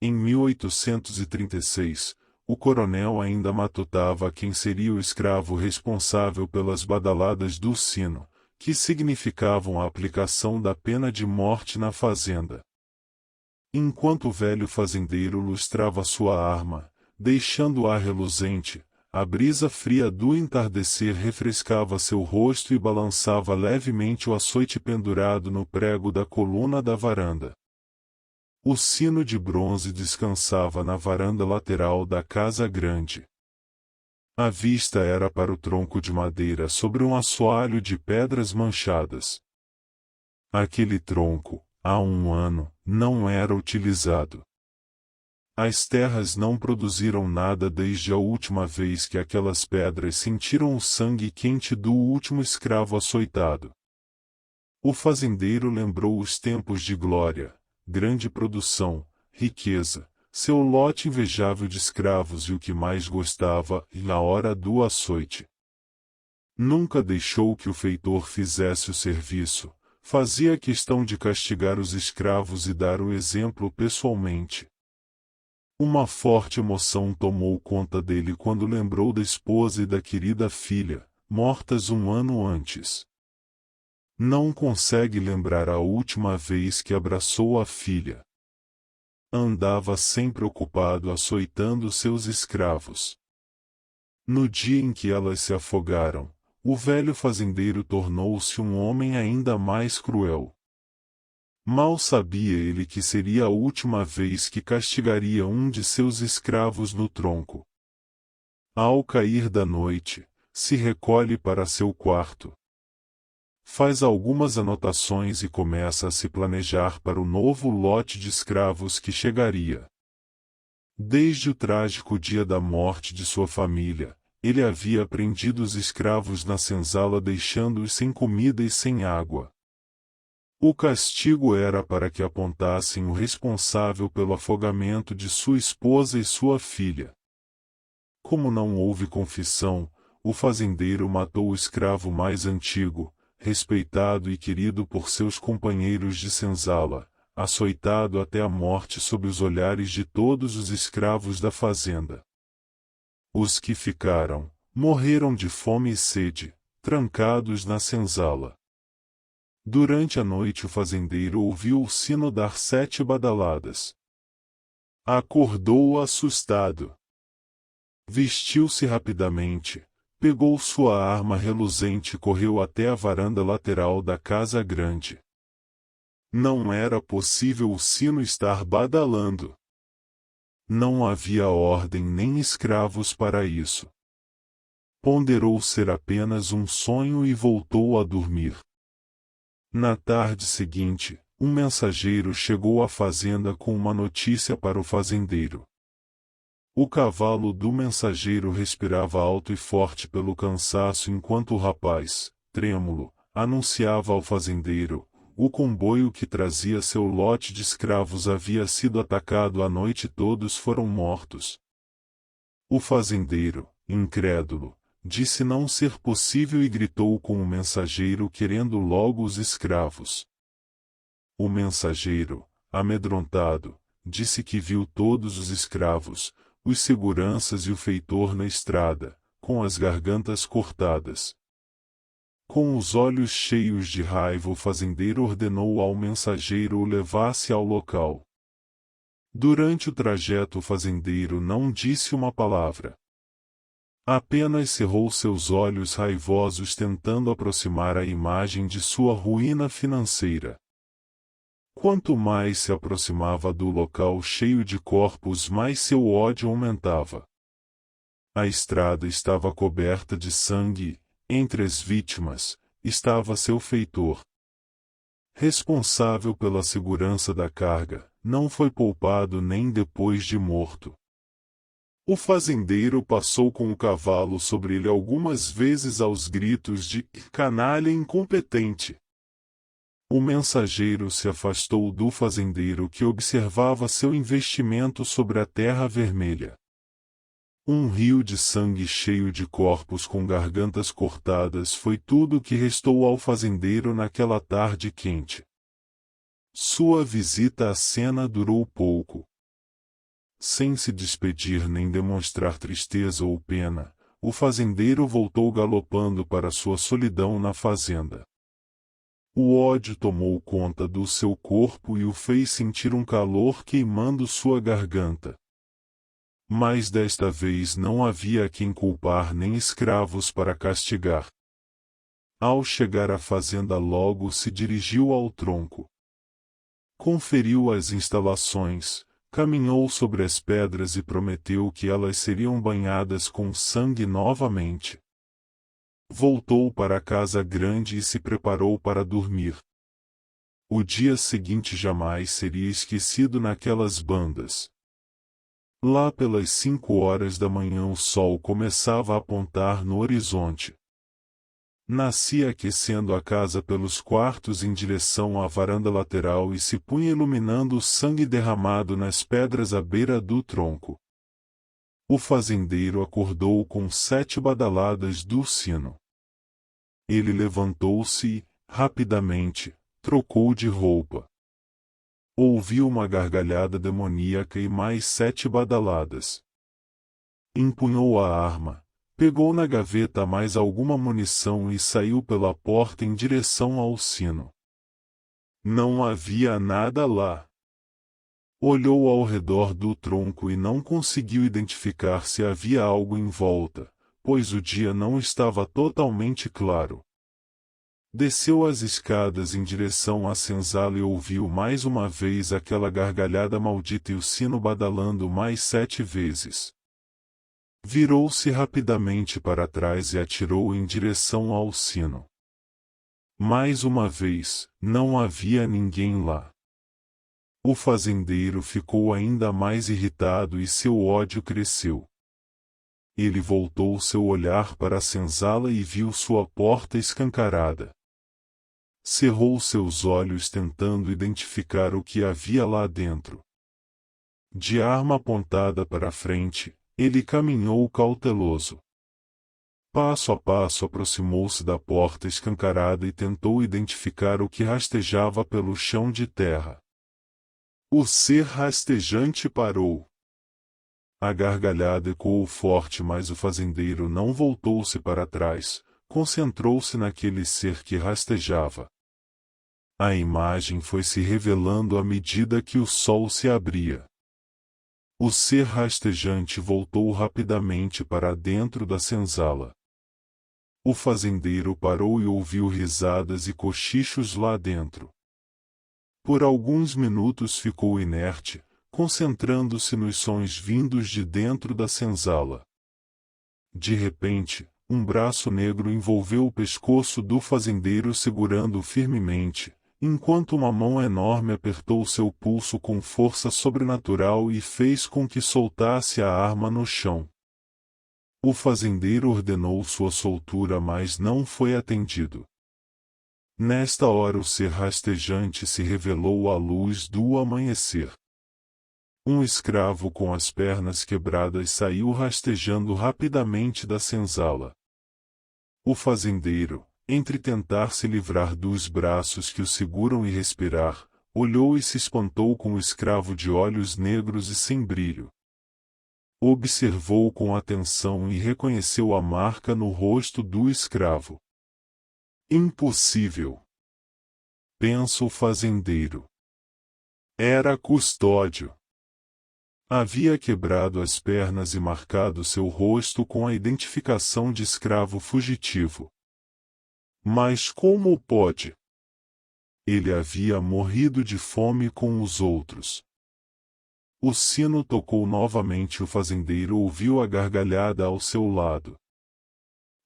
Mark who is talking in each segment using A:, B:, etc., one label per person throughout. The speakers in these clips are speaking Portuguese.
A: Em 1836, o coronel ainda matutava quem seria o escravo responsável pelas badaladas do sino, que significavam a aplicação da pena de morte na fazenda. Enquanto o velho fazendeiro lustrava sua arma, deixando-a reluzente, a brisa fria do entardecer refrescava seu rosto e balançava levemente o açoite pendurado no prego da coluna da varanda. O sino de bronze descansava na varanda lateral da casa grande. A vista era para o tronco de madeira sobre um assoalho de pedras manchadas. Aquele tronco, há um ano, não era utilizado. As terras não produziram nada desde a última vez que aquelas pedras sentiram o sangue quente do último escravo açoitado. O fazendeiro lembrou os tempos de glória, grande produção, riqueza, seu lote invejável de escravos e o que mais gostava, na hora do açoite. Nunca deixou que o feitor fizesse o serviço, fazia questão de castigar os escravos e dar o exemplo pessoalmente. Uma forte emoção tomou conta dele quando lembrou da esposa e da querida filha, mortas um ano antes. Não consegue lembrar a última vez que abraçou a filha. Andava sempre ocupado açoitando seus escravos. No dia em que elas se afogaram, o velho fazendeiro tornou-se um homem ainda mais cruel. Mal sabia ele que seria a última vez que castigaria um de seus escravos no tronco. Ao cair da noite, se recolhe para seu quarto. Faz algumas anotações e começa a se planejar para o novo lote de escravos que chegaria. Desde o trágico dia da morte de sua família, ele havia prendido os escravos na senzala deixando-os sem comida e sem água. O castigo era para que apontassem o responsável pelo afogamento de sua esposa e sua filha. Como não houve confissão, o fazendeiro matou o escravo mais antigo, respeitado e querido por seus companheiros de senzala, açoitado até a morte sob os olhares de todos os escravos da fazenda. Os que ficaram, morreram de fome e sede, trancados na senzala. Durante a noite o fazendeiro ouviu o sino dar 7 badaladas. Acordou assustado. Vestiu-se rapidamente, pegou sua arma reluzente e correu até a varanda lateral da casa grande. Não era possível o sino estar badalando. Não havia ordem nem escravos para isso. Ponderou ser apenas um sonho e voltou a dormir. Na tarde seguinte, um mensageiro chegou à fazenda com uma notícia para o fazendeiro. O cavalo do mensageiro respirava alto e forte pelo cansaço enquanto o rapaz, trêmulo, anunciava ao fazendeiro: o comboio que trazia seu lote de escravos havia sido atacado à noite e todos foram mortos. O fazendeiro, incrédulo, disse não ser possível e gritou com o mensageiro querendo logo os escravos. O mensageiro, amedrontado, disse que viu todos os escravos, os seguranças e o feitor na estrada, com as gargantas cortadas. Com os olhos cheios de raiva o fazendeiro ordenou ao mensageiro o levasse ao local. Durante o trajeto o fazendeiro não disse uma palavra. Apenas cerrou seus olhos raivosos tentando aproximar a imagem de sua ruína financeira. Quanto mais se aproximava do local cheio de corpos, mais seu ódio aumentava. A estrada estava coberta de sangue, entre as vítimas, estava seu feitor. Responsável pela segurança da carga, não foi poupado nem depois de morto. O fazendeiro passou com o cavalo sobre ele algumas vezes aos gritos de canalha incompetente. O mensageiro se afastou do fazendeiro que observava seu investimento sobre a terra vermelha. Um rio de sangue cheio de corpos com gargantas cortadas foi tudo que restou ao fazendeiro naquela tarde quente. Sua visita à cena durou pouco. Sem se despedir nem demonstrar tristeza ou pena, o fazendeiro voltou galopando para sua solidão na fazenda. O ódio tomou conta do seu corpo e o fez sentir um calor queimando sua garganta. Mas desta vez não havia a quem culpar nem escravos para castigar. Ao chegar à fazenda logo se dirigiu ao tronco. Conferiu as instalações, caminhou sobre as pedras e prometeu que elas seriam banhadas com sangue novamente. Voltou para a casa grande e se preparou para dormir. O dia seguinte jamais seria esquecido naquelas bandas. Lá pelas 5 horas da manhã o sol começava a apontar no horizonte. Nascia aquecendo a casa pelos quartos em direção à varanda lateral e se punha iluminando o sangue derramado nas pedras à beira do tronco. O fazendeiro acordou com 7 badaladas do sino. Ele levantou-se e, rapidamente, trocou de roupa. Ouviu uma gargalhada demoníaca e mais 7 badaladas. Empunhou a arma, pegou na gaveta mais alguma munição e saiu pela porta em direção ao sino. Não havia nada lá. Olhou ao redor do tronco e não conseguiu identificar se havia algo em volta, pois o dia não estava totalmente claro. Desceu as escadas em direção à senzala e ouviu mais uma vez aquela gargalhada maldita e o sino badalando mais 7 vezes. Virou-se rapidamente para trás e atirou em direção ao sino. Mais uma vez, não havia ninguém lá. O fazendeiro ficou ainda mais irritado e seu ódio cresceu. Ele voltou seu olhar para a senzala e viu sua porta escancarada. Cerrou seus olhos tentando identificar o que havia lá dentro. De arma apontada para a frente, ele caminhou cauteloso. Passo a passo aproximou-se da porta escancarada e tentou identificar o que rastejava pelo chão de terra. O ser rastejante parou. A gargalhada ecoou forte, mas o fazendeiro não voltou-se para trás, concentrou-se naquele ser que rastejava. A imagem foi se revelando à medida que o sol se abria. O ser rastejante voltou rapidamente para dentro da senzala. O fazendeiro parou e ouviu risadas e cochichos lá dentro. Por alguns minutos ficou inerte, concentrando-se nos sons vindos de dentro da senzala. De repente, um braço negro envolveu o pescoço do fazendeiro segurando-o firmemente, enquanto uma mão enorme apertou seu pulso com força sobrenatural e fez com que soltasse a arma no chão. O fazendeiro ordenou sua soltura, mas não foi atendido. Nesta hora o ser rastejante se revelou à luz do amanhecer. Um escravo com as pernas quebradas saiu rastejando rapidamente da senzala. O fazendeiro, entre tentar se livrar dos braços que o seguram e respirar, olhou e se espantou com o escravo de olhos negros e sem brilho. Observou com atenção e reconheceu a marca no rosto do escravo. Impossível! Pensa o fazendeiro. Era Custódio. Havia quebrado as pernas e marcado seu rosto com a identificação de escravo fugitivo. Mas como pode? Ele havia morrido de fome com os outros. O sino tocou novamente e o fazendeiro ouviu a gargalhada ao seu lado.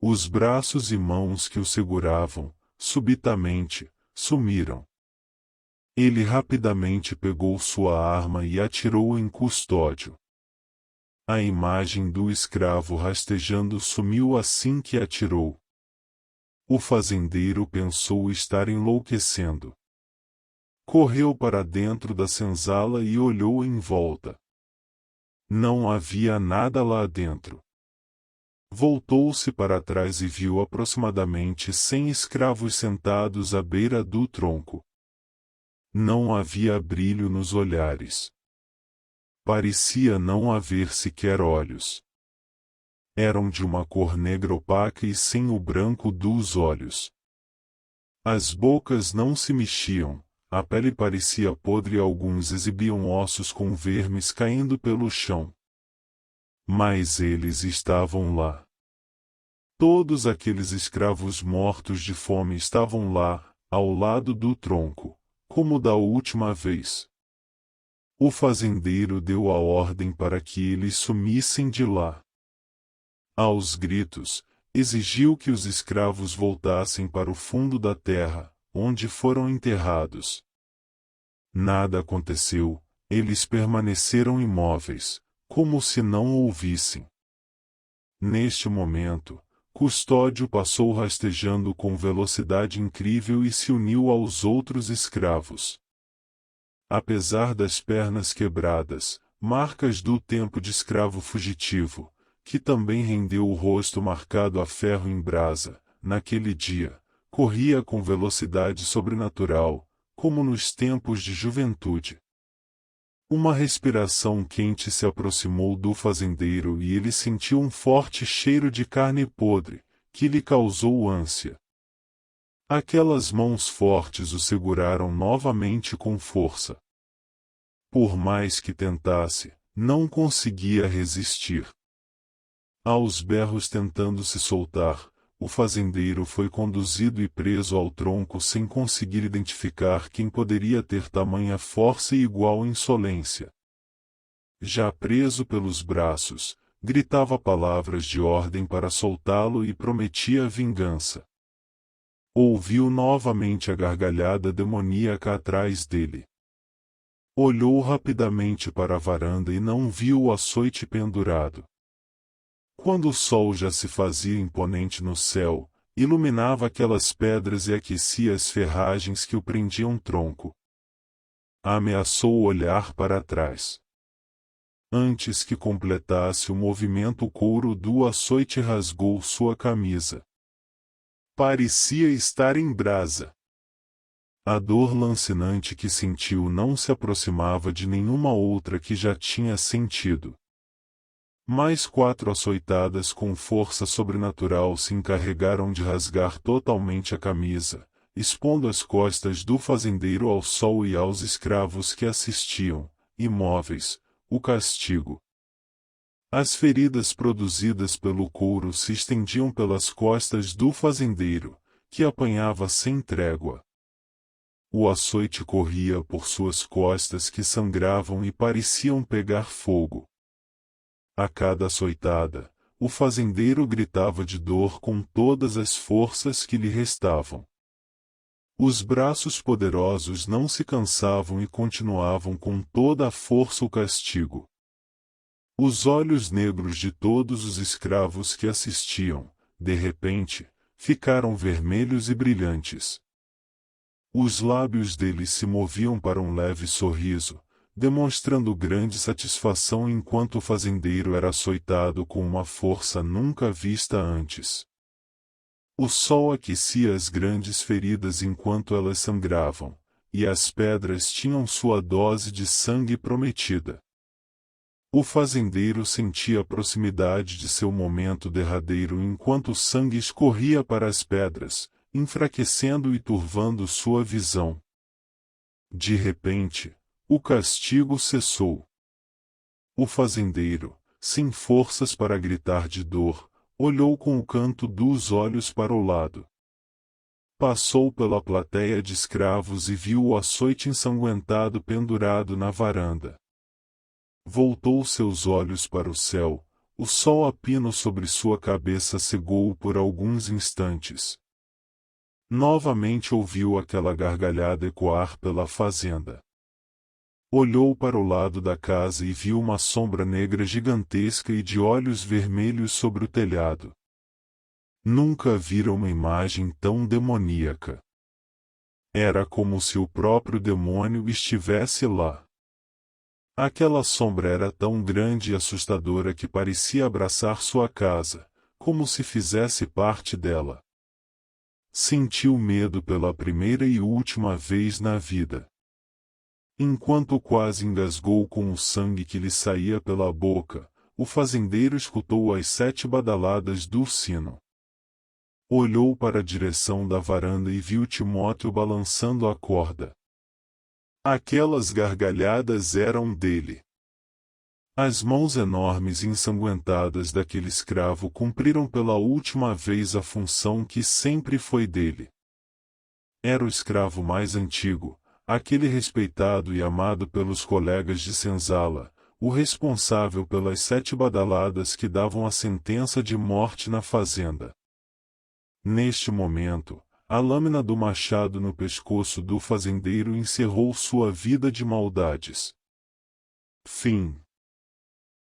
A: Os braços e mãos que o seguravam, subitamente, sumiram. Ele rapidamente pegou sua arma e atirou em Custódio. A imagem do escravo rastejando sumiu assim que atirou. O fazendeiro pensou estar enlouquecendo. Correu para dentro da senzala e olhou em volta. Não havia nada lá dentro. Voltou-se para trás e viu aproximadamente 100 escravos sentados à beira do tronco. Não havia brilho nos olhares. parecia não haver sequer olhos. Eram de uma cor negra opaca e sem o branco dos olhos. As bocas não se mexiam, a pele parecia podre e alguns exibiam ossos com vermes caindo pelo chão. Mas eles estavam lá. Todos aqueles escravos mortos de fome estavam lá, ao lado do tronco, como da última vez. O fazendeiro deu a ordem para que eles sumissem de lá. Aos gritos, exigiu que os escravos voltassem para o fundo da terra, onde foram enterrados. Nada aconteceu, eles permaneceram imóveis, como se não ouvissem. Neste momento, Custódio passou rastejando com velocidade incrível e se uniu aos outros escravos. Apesar das pernas quebradas, marcas do tempo de escravo fugitivo, que também rendeu o rosto marcado a ferro em brasa, naquele dia, corria com velocidade sobrenatural, como nos tempos de juventude. Uma respiração quente se aproximou do fazendeiro e ele sentiu um forte cheiro de carne podre, que lhe causou ânsia. Aquelas mãos fortes o seguraram novamente com força. Por mais que tentasse, não conseguia resistir. Aos berros tentando se soltar, o fazendeiro foi conduzido e preso ao tronco sem conseguir identificar quem poderia ter tamanha força e igual insolência. Já preso pelos braços, gritava palavras de ordem para soltá-lo e prometia vingança. Ouviu novamente a gargalhada demoníaca atrás dele. Olhou rapidamente para a varanda e não viu o açoite pendurado. Quando o sol já se fazia imponente no céu, iluminava aquelas pedras e aquecia as ferragens que o prendiam tronco. Ameaçou olhar para trás. Antes que completasse o movimento, o couro do açoite rasgou sua camisa. Parecia estar em brasa. A dor lancinante que sentiu não se aproximava de nenhuma outra que já tinha sentido. Mais 4 açoitadas com força sobrenatural se encarregaram de rasgar totalmente a camisa, expondo as costas do fazendeiro ao sol e aos escravos que assistiam, imóveis, o castigo. As feridas produzidas pelo couro se estendiam pelas costas do fazendeiro, que apanhava sem trégua. O açoite corria por suas costas que sangravam e pareciam pegar fogo. A cada açoitada, o fazendeiro gritava de dor com todas as forças que lhe restavam. Os braços poderosos não se cansavam e continuavam com toda a força o castigo. Os olhos negros de todos os escravos que assistiam, de repente, ficaram vermelhos e brilhantes. Os lábios deles se moviam para um leve sorriso, demonstrando grande satisfação enquanto o fazendeiro era açoitado com uma força nunca vista antes. O sol aquecia as grandes feridas enquanto elas sangravam, e as pedras tinham sua dose de sangue prometida. O fazendeiro sentia a proximidade de seu momento derradeiro enquanto o sangue escorria para as pedras, enfraquecendo e turvando sua visão. De repente, o castigo cessou. O fazendeiro, sem forças para gritar de dor, olhou com o canto dos olhos para o lado. Passou pela plateia de escravos e viu o açoite ensanguentado pendurado na varanda. Voltou seus olhos para o céu, o sol a pino sobre sua cabeça cegou-o por alguns instantes. Novamente ouviu aquela gargalhada ecoar pela fazenda. Olhou para o lado da casa e viu uma sombra negra gigantesca e de olhos vermelhos sobre o telhado. Nunca vira uma imagem tão demoníaca. Era como se o próprio demônio estivesse lá. Aquela sombra era tão grande e assustadora que parecia abraçar sua casa, como se fizesse parte dela. Sentiu medo pela primeira e última vez na vida. Enquanto quase engasgou com o sangue que lhe saía pela boca, o fazendeiro escutou as 7 badaladas do sino. Olhou para a direção da varanda e viu Timóteo balançando a corda. Aquelas gargalhadas eram dele. As mãos enormes e ensanguentadas daquele escravo cumpriram pela última vez a função que sempre foi dele. Era o escravo mais antigo, aquele respeitado e amado pelos colegas de senzala, o responsável pelas 7 badaladas que davam a sentença de morte na fazenda. Neste momento, a lâmina do machado no pescoço do fazendeiro encerrou sua vida de maldades. Fim.